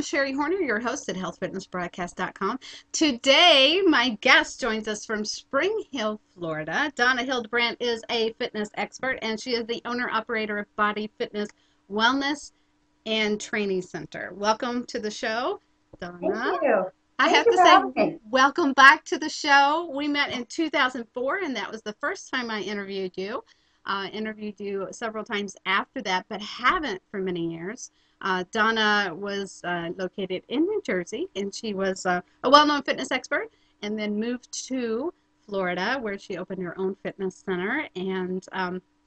Sherri Horner, your host at healthfitnessbroadcast.com. Today, my guest joins us from Spring Hill, Florida. Donna Hildebrandt is a fitness expert, and she is the owner-operator of Body Fitness Wellness and Training Center. Welcome to the show, Thank Donna. you. I Thank have you to for say, having me. welcome back to the show. We met in 2004, and that was the first time I interviewed you. Interviewed you several times after that, but haven't for many years. Donna was located in New Jersey, and she was a well-known fitness expert, and then moved to Florida, where she opened her own fitness center, and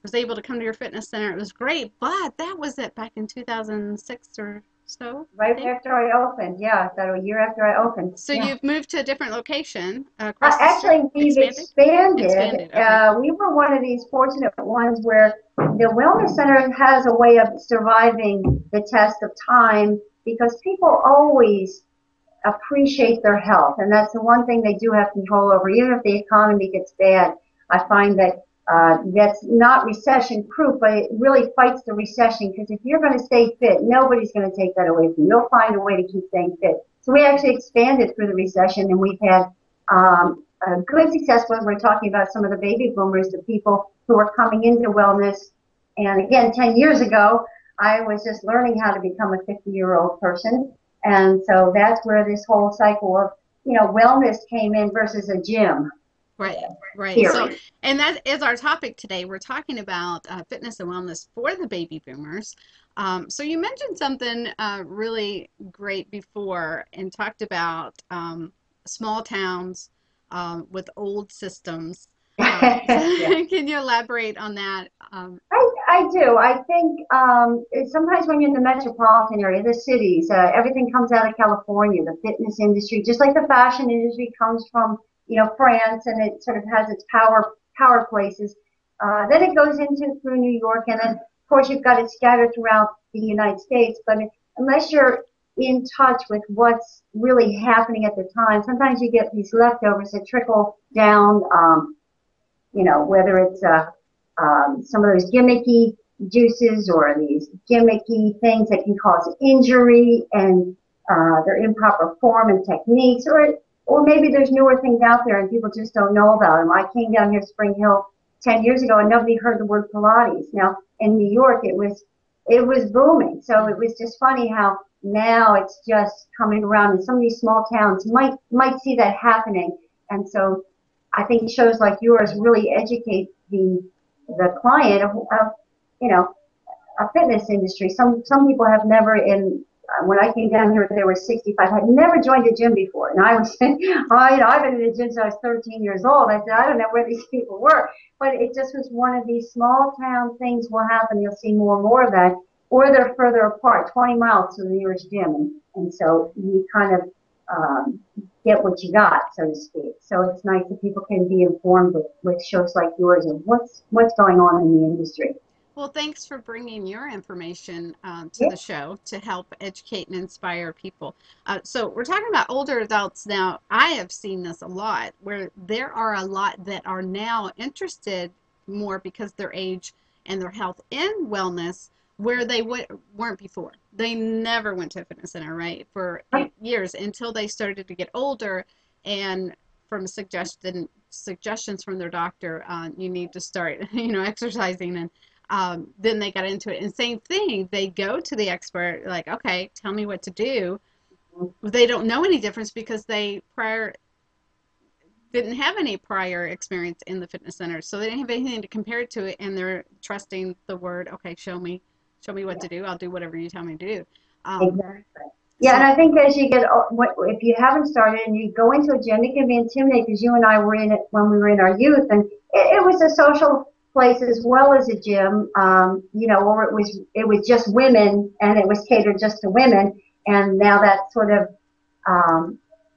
was able to come to your fitness center. It was great, but that was it back in 2006 or so, I Right think. after I opened, yeah, about a year after I opened, So yeah. you've moved to a different location across the street, Actually, we've expanded? expanded. Expanded, okay. We were one of these fortunate ones where the Wellness Center has a way of surviving the test of time because people always appreciate their health, and that's the one thing they do have control over. Even if the economy gets bad, I find that that's not recession proof, but it really fights the recession because if you're going to stay fit, nobody's going to take that away from you. You'll find a way to keep staying fit. So we actually expanded through the recession, and we've had a good success when we're talking about some of the baby boomers, the people who are coming into wellness. And again, 10 years ago, I was just learning how to become a 50-year-old person. And so that's where this whole cycle of, wellness came in versus a gym Right, right. So, theory. and that is our topic today. We're talking about fitness and wellness for the baby boomers. So you mentioned something really great before and talked about small towns with old systems. Yeah. Can you elaborate on that? I do. I think sometimes when you're in the metropolitan area, the cities, everything comes out of California. The fitness industry, just like the fashion industry, comes from France, and it sort of has its power places. Then it goes into through New York, and then of course you've got it scattered throughout the United States. But unless you're in touch with what's really happening at the time, sometimes you get these leftovers that trickle down. Whether it's some of those gimmicky juices or these gimmicky things that can cause injury and their improper form and techniques, or maybe there's newer things out there and people just don't know about them. I came down here to Spring Hill 10 years ago and nobody heard the word Pilates. Now in New York it was booming. So it was just funny how now it's just coming around, and some of these small towns might see that happening. And so I think shows like yours really educate the client of you know a fitness industry. Some people have never when I came down here, they were 65, had never joined a gym before, and I was I've been in the gym since I was 13 years old. I said I don't know where these people were, but it just was one of these small town things will happen. You'll see more and more of that, or they're further apart, 20 miles to the nearest gym, and so you kind of get what you got, so to speak. So it's nice that people can be informed with shows like yours and what's going on in the industry. Well, thanks for bringing your information to Yeah. the show to help educate and inspire people. So we're talking about older adults now. I have seen this a lot where there are a lot that are now interested more because their age and their health in wellness where they weren't before. They never went to a fitness center, right, for Right. years until they started to get older and from suggestions from their doctor, you need to start, exercising and then they got into it. And same thing, they go to the expert, like, okay, tell me what to do. They don't know any difference because they didn't have any prior experience in the fitness center. So they didn't have anything to compare it to it, and they're trusting the word, okay, show me what Yeah. to do. I'll do whatever you tell me to do. Exactly. Yeah, and So I think as you get, if you haven't started and you go into a gym, it can be intimidating because you and I were in it when we were in our youth, and it was a social place as well as a gym, or it was just women and it was catered just to women, and now that sort of,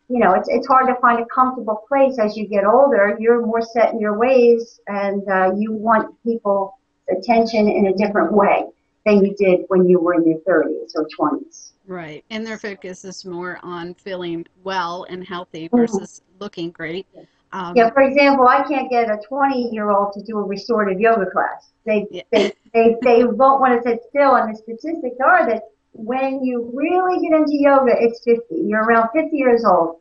it's hard to find a comfortable place as you get older. You're more set in your ways, and you want people's attention in a different way than you did when you were in your 30s or 20s. right, and their focus is more on feeling well and healthy Mhm. versus looking great. Yeah, Um, for example, I can't get a 20-year-old to do a restorative yoga class. They yeah, they they they won't want to sit still, and the statistics are that when you really get into yoga, it's 50. You're around 50 years old.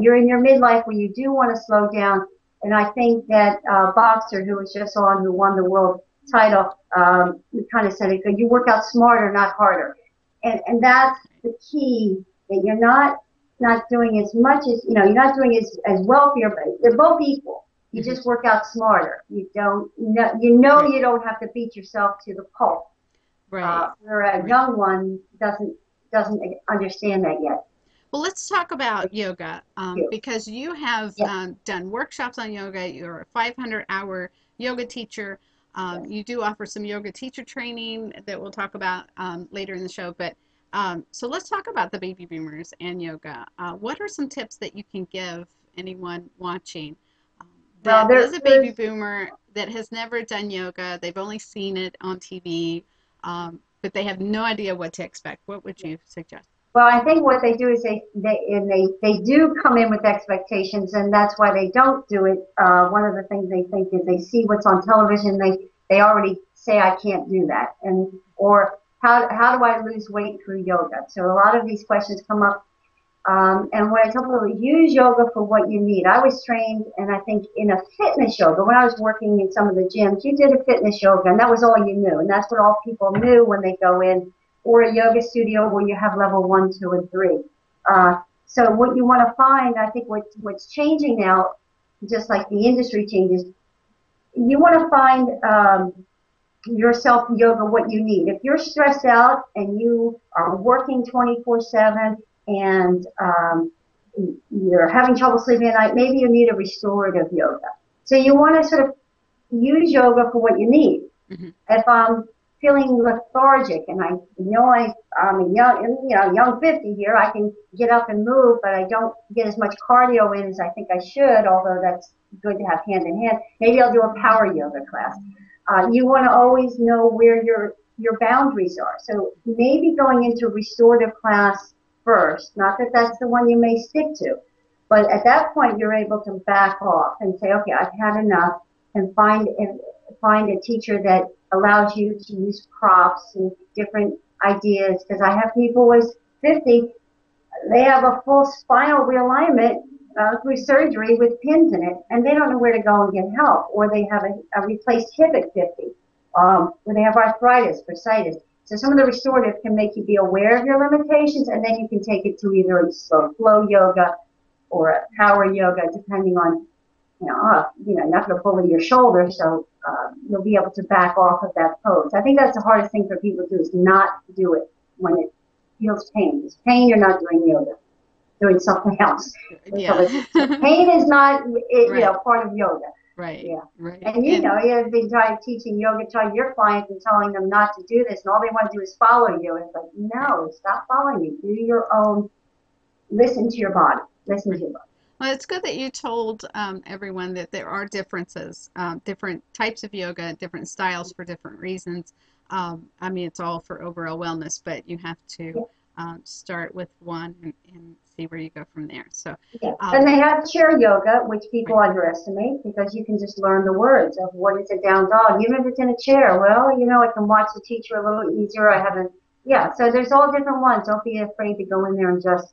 You're in your midlife where you do want to slow down. And I think that boxer who was just on, who won the world title, kind of said it good. You work out smarter, not harder. And that's the key, that you're not doing as much as, you're not doing as well for your, they're both equal. You Hmm. just work out smarter. You don't, you know, Right. you don't have to beat yourself to the pulp, Right. where a Right. young one doesn't understand that yet. Well, let's talk about yoga You. because you have Yes, done workshops on yoga. You're a 500-hour yoga teacher. yes. You do offer some yoga teacher training that we'll talk about later in the show. But so let's talk about the baby boomers and yoga. What are some tips that you can give anyone watching um, Well, that is a baby there's boomer that has never done yoga? They've only seen it on TV, but they have no idea what to expect. What would you suggest? Well, I think what they do is they do come in with expectations, and that's why they don't do it. One of the things they think is they see what's on television, they already say I can't do that, and or how do I lose weight through yoga? So a lot of these questions come up. And what I tell people, use yoga for what you need. I was trained, and I think in a fitness yoga, when I was working in some of the gyms, you did a fitness yoga, and that was all you knew. And that's what all people knew when they go in, or a yoga studio where you have level 1, 2, and 3. So what you want to find, I think what's changing now, just like the industry changes, you want to find yourself yoga what you need. If you're stressed out and you are working 24/7 and you're having trouble sleeping at night, maybe you need a restorative yoga. So you want to sort of use yoga for what you need. Hmm. If I'm feeling lethargic and I know I'm a young 50 here, I can get up and move, but I don't get as much cardio in as I think I should, although that's good to have hand in hand. Maybe I'll do a power yoga class. You want to always know where your boundaries are. So maybe going into restorative class first, not that that's the one you may stick to, but at that point you're able to back off and say, okay, I've had enough, and find a teacher that allows you to use props and different ideas. Because I have people who's 50, they have a full spinal realignment through surgery with pins in it, and they don't know where to go and get help. Or they have a replaced hip at 50, or they have arthritis, bursitis. So some of the restorative can make you be aware of your limitations, and then you can take it to either a slow flow yoga or a power yoga, depending on, you're not going to bully your shoulder, so you'll be able to back off of that pose. I think that's the hardest thing for people to do, is not do it when it feels pain. It's pain, you're not doing yoga, doing something else. Yeah. So pain is not, Right. part of yoga. Right. Yeah. Right. And And you've been trying teaching yoga to your clients and telling them not to do this, and all they want to do is follow you. It's like, right. no, stop following me. Do your own, listen to your body. Listen to Right. your body. Well, it's good that you told everyone that there are differences, different types of yoga, different styles for different reasons. I mean, it's all for overall wellness, but you have to Yeah. start with one and see where you go from there. So, Yeah, and um, they have chair yoga, which people right. underestimate, because you can just learn the words of what is a down dog, even if it's in a chair. Well, I can watch the teacher a little easier. I haven't, yeah. So there's all different ones. Don't be afraid to go in there and just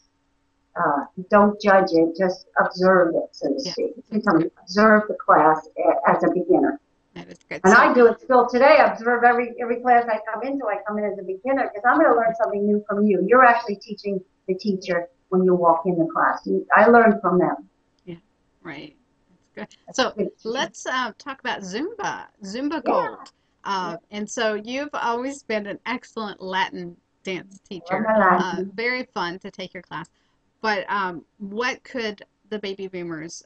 don't judge it, just observe it, so to Yeah, speak. that's Become good. observe the class as a beginner. That is good. And So, I do it still today. I observe every class I come into. I come in as a beginner because I'm going to learn something new from you. You're actually teaching the teacher when you walk in the class. I learn from them. yeah, right. That's good. So Good. let's talk about Zumba, Zumba Yeah, Gold. yeah. And so you've always been an excellent Latin dance Love teacher. my Latin. Very fun to take your class. But what could the baby boomers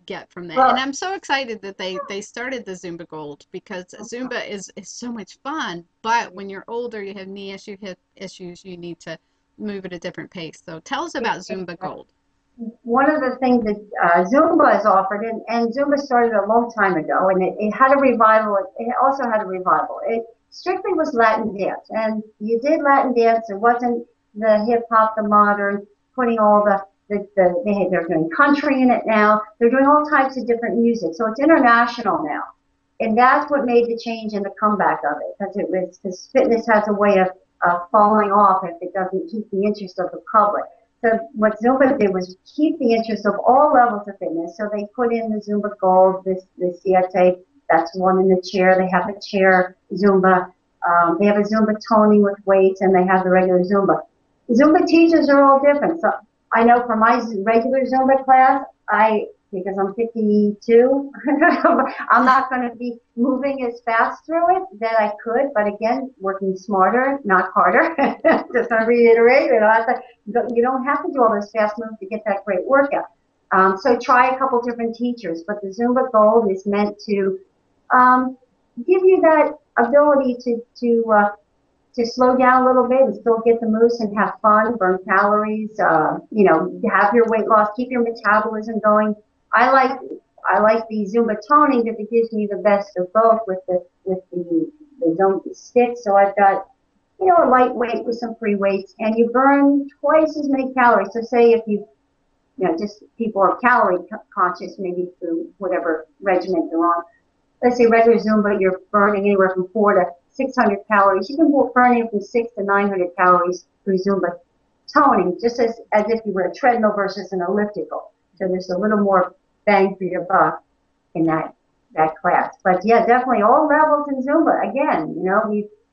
get from that? And Well, I'm so excited that they started the Zumba Gold because Zumba is so much fun. But when you're older, you have knee issue, hip issues, you need to move at a different pace. So tell us about Zumba Gold. one of the things that Zumba has offered, and Zumba started a long time ago, and it had a revival. It also had a revival. It strictly was Latin dance, and you did Latin dance. It wasn't the hip hop, the modern, putting all they're doing country in it now. They're doing all types of different music, so it's international now, and that's what made the change and the comeback of it, because fitness has a way of falling off if it doesn't keep the interest of the public. So what Zumba did was keep the interest of all levels of fitness. So they put in the Zumba Gold, the Siete, that's one in the chair. They have a chair Zumba. They have a Zumba toning with weights, and they have the regular Zumba. Zumba teachers are all different. So I know for my regular Zumba class, because I'm 52, I'm not going to be moving as fast through it that I could. But again, working smarter, not harder. Just to reiterate, you don't have to do all those fast moves to get that great workout. So try a couple different teachers. But the Zumba Gold is meant to um, give you that ability to slow down a little bit and still get the moves and have fun, burn calories, have your weight loss, keep your metabolism going. I like I like the Zumba toning because it gives me the best of both with the Zumba stick. So I've got a lightweight with some free weights, and you burn twice as many calories. So say if just people are calorie conscious, maybe through whatever regimen they're on. Let's say regular Zumba, you're burning anywhere from 400 to 600 calories. You can burn anywhere from 600 to 900 calories through Zumba toning, just as if you were a treadmill versus an elliptical. So there's a little more bang for your buck in that class. But yeah, definitely all levels in Zumba. Again,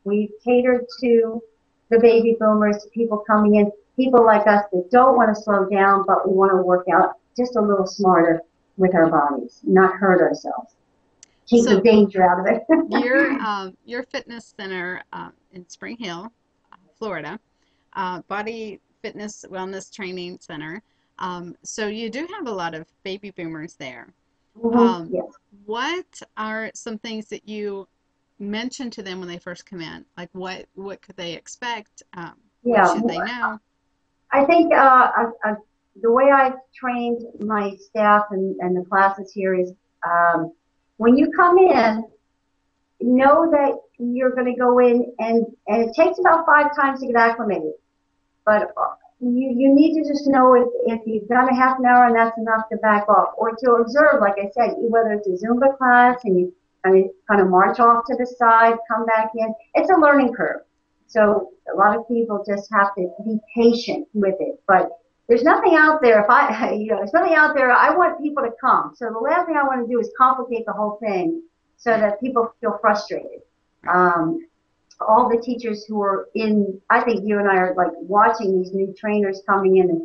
we cater to the baby boomers, to people coming in, people like us that don't want to slow down, but we want to work out just a little smarter with our bodies, not hurt ourselves. Keep the So danger out of it. your fitness center in Spring Hill, Florida, Body Fitness Wellness Training Center. So you do have a lot of baby boomers there. Um, Yes. what are some things that you mention to them when they first come in? Like what could they expect? What Yeah. should they know? I think the way I've trained my staff and the classes here is um, when you come in, know that you're going to go in and it takes about 5 times to get acclimated. But you need to just know if you've done a half an hour and that's enough to back off, or to observe, like I said, whether it's a Zumba class and you kind of march off to the side, come back in. It's a learning curve. So a lot of people just have to be patient with it. But there's nothing out there. There's nothing out there. I want people to come. So the last thing I want to do is complicate the whole thing so Right, that people feel frustrated. right. Um, all the teachers who are I think you and I are like watching these new trainers coming in, and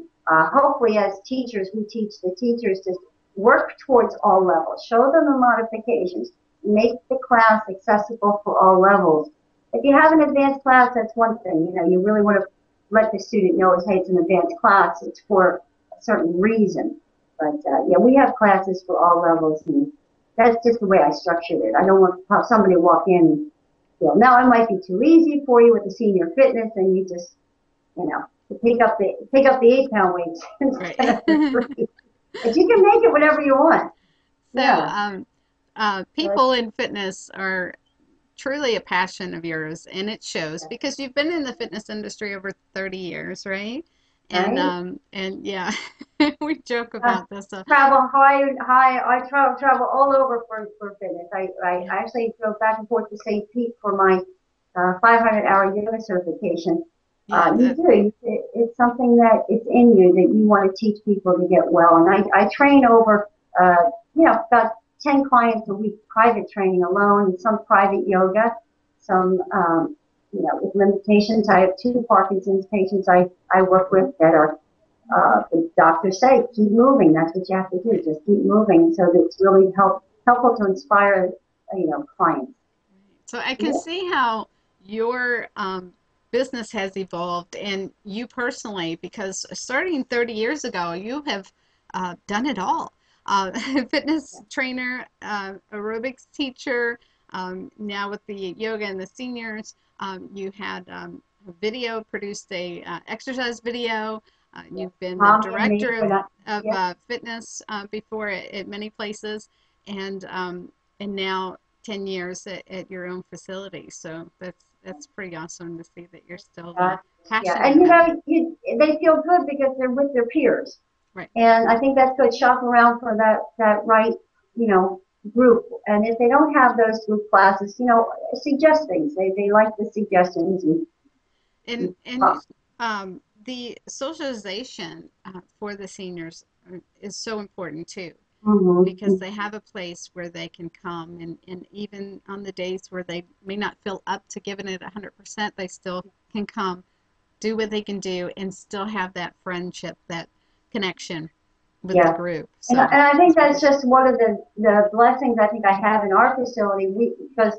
hopefully as teachers, we teach the teachers to work towards all levels, show them the modifications, make the class accessible for all levels. If you have an advanced class, that's one thing, you really want to let the student know, hey, it's an advanced class, it's for a certain reason. But yeah, we have classes for all levels, and that's just the way I structured it. I don't want somebody to walk in. Now it might be too easy for you with the senior fitness, and you just, to pick up the 8 pound weights instead Right. of the three. But you can make it whatever you want. So, Yeah, but people in fitness are truly a passion of yours, and it shows because you've been in the fitness industry over 30 years, right? right. And yeah, we joke Uh, about this. Travel high. I travel all over for fitness. I Yeah, actually drove back and forth to St. Pete for my 500-hour yoga certification. yeah, You do. It's something that it's in you that you want to teach people to get well. And I train over, about 10 clients a week, private training alone, and some private yoga, some, with limitations. I have 2 Parkinson's patients I work with that are, the doctors say, keep moving. That's what you have to do. Just keep moving. So that it's really helpful to inspire, clients. so I can Yeah, see how your business has evolved and you personally, because starting 30 years ago, you have done it all. Uh, Fitness trainer, aerobics teacher, now with the yoga and the seniors, you had a video, produced a exercise video. yeah. You've been the Mom and me, director but of yeah, fitness before at many places, and now 10 years at your own facility. So that's pretty awesome to see that you're still uh, yeah. passionate And about it. they feel good because they're with their peers. Right. And I think that's good. Shop around for that right, group. And if they don't have those group classes, suggest things. They like the suggestions. And And the socialization for the seniors is so important too, because Mm-hmm. they have a place where they can come, and even on the days where they may not feel up to giving it 100%, they still can come, do what they can do, and still have that friendship, that connection with the Yeah. group. And So I think it's that's great. just one of the blessings I think I have in our facility. Because,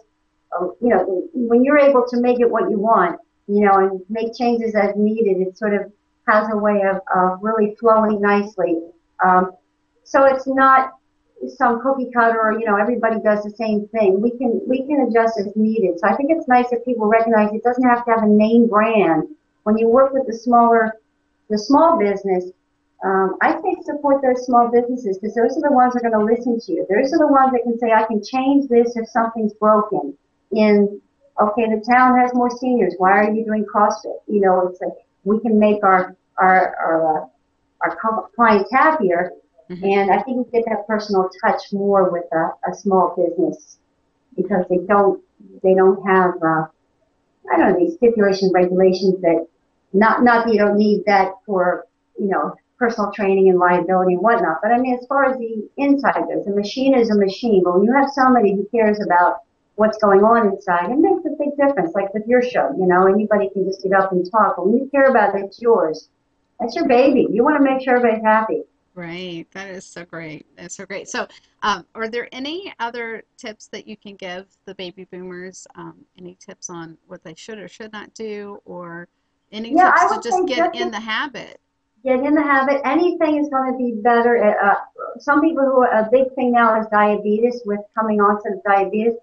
when you're able to make it what you want, and make changes as needed, it sort of has a way of really flowing nicely. Um, so it's not some cookie cutter or, everybody does the same thing. We can adjust as needed. So I think it's nice that people recognize it doesn't have to have a name brand. When you work with the small business, I say support those small businesses because those are the ones that are going to listen to you. Those are the ones that can say, I can change this if something's broken. Okay, the town has more seniors. Why are you doing CrossFit? It's like we can make our clients happier. Hmm. And I think we get that personal touch more with a small business because they don't have I don't know, these stipulations, regulations that not that you don't need that for, personal training and liability and whatnot. But I mean, as far as the inside goes, a machine is a machine. But when you have somebody who cares about what's going on inside, it makes a big difference. Like with your show, anybody can just get up and talk. But when you care about it, it's yours. That's your baby. You want to make sure everybody's happy. Right. That is so great. That's so great. So, are there any other tips that you can give the baby boomers? Any tips on what they should or should not do, or any Yeah, tips I to would just say get just in the habit? get in the habit. Anything is going to be better. Some people who a big thing now is diabetes. With coming on to the diabetes,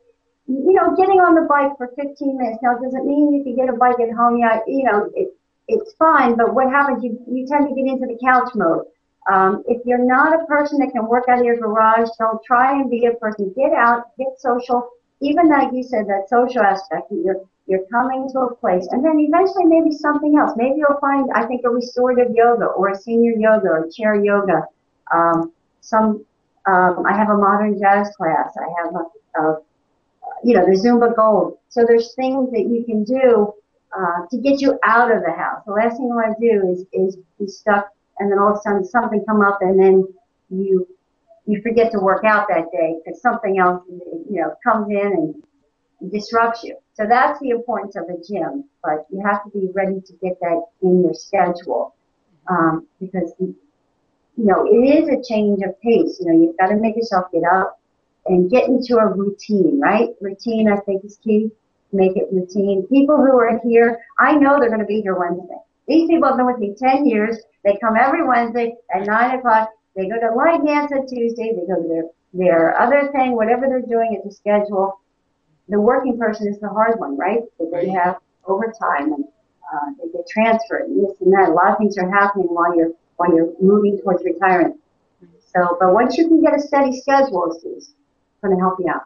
getting on the bike for 15 minutes. Now, does it mean you can get a bike at home? Yeah, it's fine. But what happens? You tend to get into the couch mode. If you're not a person that can work out of your garage, don't try and be a person. Get out, get social. Even like you said, that social aspect. You're coming to a place, and then eventually maybe something else. Maybe you'll find, I think, a restorative yoga or a senior yoga or chair yoga. Some I have a modern jazz class. I have the Zumba Gold. So there's things that you can do to get you out of the house. The last thing you want to do is be stuck, and then all of a sudden something come up, and then you you forget to work out that day because something else comes in and disrupts you. So that's the importance of the gym, but you have to be ready to get that in your schedule because it is a change of pace. You've got to make yourself get up and get into a routine, right? Routine, Yeah. I think, is key. Make it routine. People who are here, I know they're going to be here Wednesday. These people have been with me 10 years. They come every Wednesday at Right. 9 o'clock. They go to line dance on Tuesday. They go to their other thing, whatever they're doing at the schedule. The working person is the hard one, right? That they Right. have overtime and they get transferred and this and that. A lot of things are happening while you're moving towards retirement. So, but once you can get a steady schedule, it's going to help you out.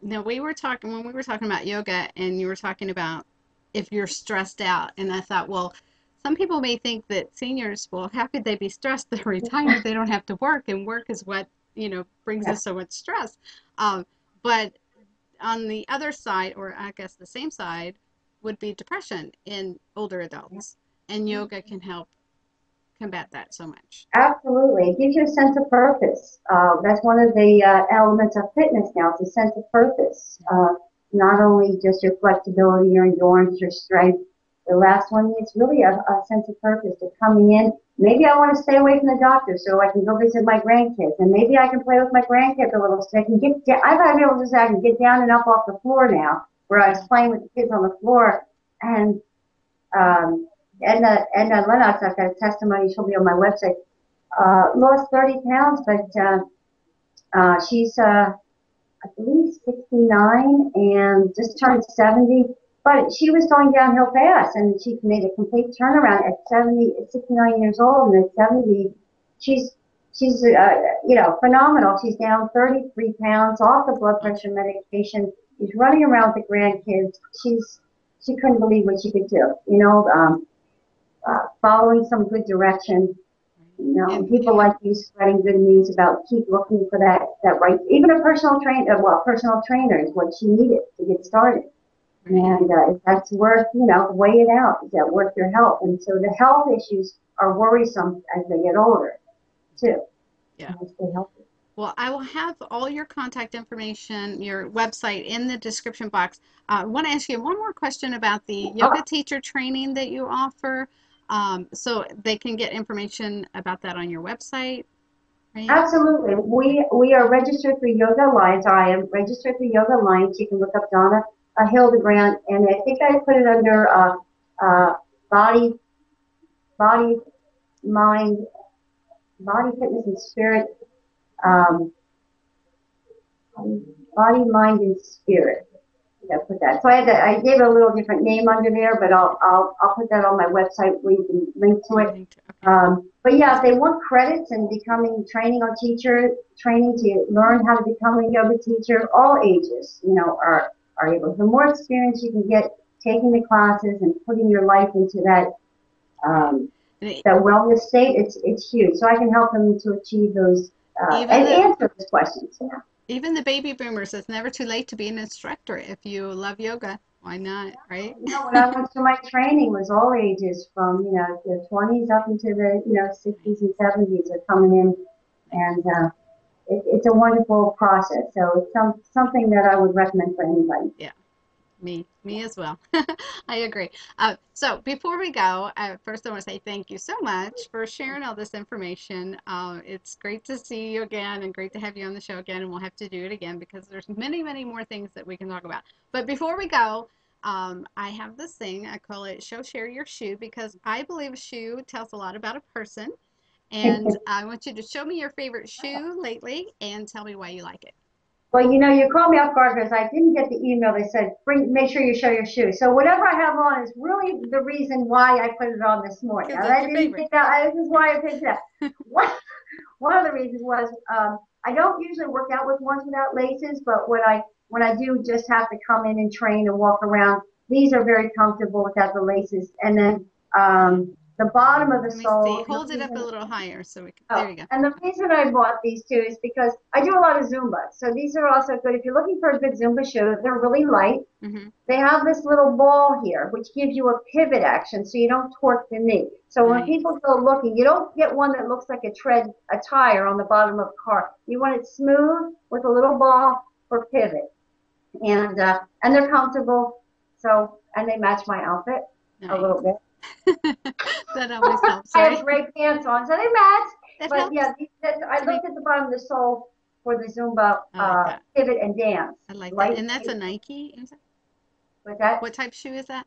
No, we were talking when we were talking about yoga, and you were talking about if you're stressed out, and I thought, well, some people may think that seniors, well, how could they be stressed? They're retired, they don't have to work, and work is what brings Yeah. us so much stress. Um, but on the other side, or I guess the same side, would be depression in older adults, and yoga can help combat that so much. Absolutely. It gives you a sense of purpose. That's one of the elements of fitness now. It's a sense of purpose. Not only just your flexibility, your endurance, your strength. The last one is really a sense of purpose to coming in. Maybe I want to stay away from the doctor so I can go visit my grandkids. And maybe I can play with my grandkids a little so I can get down. I've got to be able to say I can get down and up off the floor now, where I was playing with the kids on the floor. And Edna Lennox, I've got a testimony, she'll be on my website, lost 30 pounds, but she's, I believe, 69 and just turned 70. But she was going downhill fast, and she made a complete turnaround at 70, at 69 years old, and at 70, she's phenomenal. She's down 33 pounds off the blood pressure medication. She's running around with the grandkids. She couldn't believe what she could do. Following some good direction, and And people like you spreading good news about keep looking for that right. Even a personal trainer is what she needed to get started. Right. And if that's worth, weigh it out. Is that worth your health? And so the health issues are worrisome as they get older, too. Yeah. And they stay healthy. Well, I will have all your contact information, your website in the description box. I want to ask you one more question about the Oh, yoga teacher training that you offer. So they can get information about that on your website, right? absolutely. We are registered through Yoga Alliance. Or I am registered through Yoga Alliance. You can look up Donna Hildegrand, and I think I put it under uh, body, body, mind, body, fitness, and spirit. Um, body, mind, and spirit. Yeah, put that. So I gave it a little different name under there, but I'll put that on my website where you can link to Or it. link to, okay. But yeah, That's if they great. want credits and becoming training on teacher training to learn how to become a yoga teacher, all ages, are able. The more experience you can get taking the classes and putting your life into Right. um, And it, that wellness state, it's huge. So I can help them to achieve those even and the answer those questions. Yeah. even the baby boomers, it's never too late to be an instructor. If you love yoga, why not, right? No, when I went through my training was all ages from, the 20s up into the, 60s and 70s are coming in. And it's a wonderful process. So it's something that I would recommend for anybody. Yeah. Me as well. I agree. So before we go, first I want to say thank you so much for sharing all this information. It's great to see you again and great to have you on the show again. And we'll have to do it again because there's many, many more things that we can talk about. But before we go, I have this thing. I call it Show, Share Your Shoe because I believe a shoe tells a lot about a person. And I want you to show me your favorite shoe lately and tell me why you like it. Well, you called me off guard because I didn't get the email. They said, make sure you show your shoes. So whatever I have on is really the reason why I put it on this morning. Because And that's I your didn't favorite. pick out, this is why I picked it up. One, one of the reasons was I don't usually work out with ones without laces, but when I do just have to come in and train and walk around, these are very comfortable without the laces. And then the bottom of the Let me see. sole, and the Hold it up a reason little higher so we can. Oh, There you go. and the reason I bought these two is because I do a lot of Zumba. So these are also good. If you're looking for a good Zumba shoe, they're really light. Hmm. They have this little ball here, which gives you a pivot action so you don't torque the knee. So when Nice. people go looking, you don't get one that looks like a tire on the bottom of a car. You want it smooth with a little ball for pivot. And they're comfortable. So, and they match my outfit a Nice. little bit. That always helps, I have right? gray pants on, so they match. That But helps yeah, I to be. looked at the bottom of the sole for the Zumba I like that. pivot and dance. I like that. And that's a Lightweight. Nike. Is it? With that, What type shoe is that?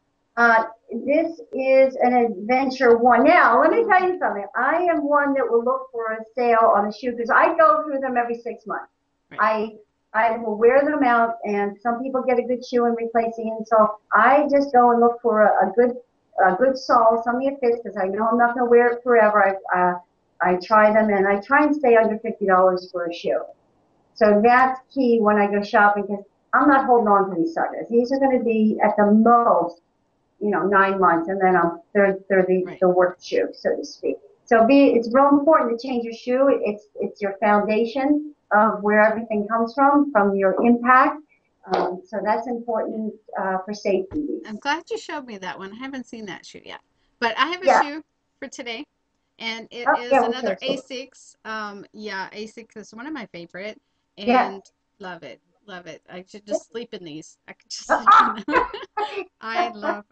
this is an adventure one. Now, let me Oh, tell okay. you something. I am one that will look for a sale on a shoe because I go through them every 6 months. Right. I I will wear them out, and some people get a good shoe and replace the insole. I just go and look for a good sole, something that fits because I know I'm not going to wear it forever. I try them, and I try and stay under $50 for a shoe. So that's key when I go shopping because I'm not holding on to these suckers. These are going to be at the most, 9 months, and then they're Right. the work shoe, so to speak. So it's real important to change your shoe. It's your foundation of where everything comes from your impact. So that's Yeah. important for safety I'm reasons. glad you showed me that one. I haven't seen that shoe yet. But I have a Yeah. shoe for today, and it Oh, is yeah. What another yours? Asics. Yeah, Asics is one of my favorite, Yeah. and love it. Love it. I should just sleep in these. I could just sleep in them. I love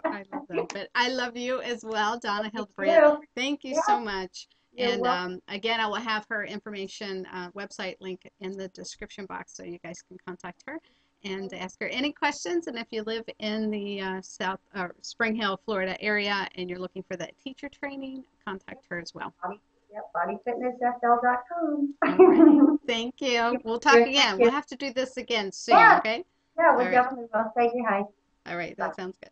them. But I love you as well, Donna You Hildebrandt. too. Thank you Yeah. so much. You're And welcome. again, I will have her information, website link in the description box so you guys can contact her and ask her any questions. And if you live in the South or Spring Hill, Florida area and you're looking for that teacher training, contact her as well. Body, yep, bodyfitnessfl.com. All right. Thank you. We'll talk Thank again. you. We'll have to do this again soon, Yeah. okay? Yeah, All we right. definitely will. Thank you. Hi. All right. Bye. That sounds good.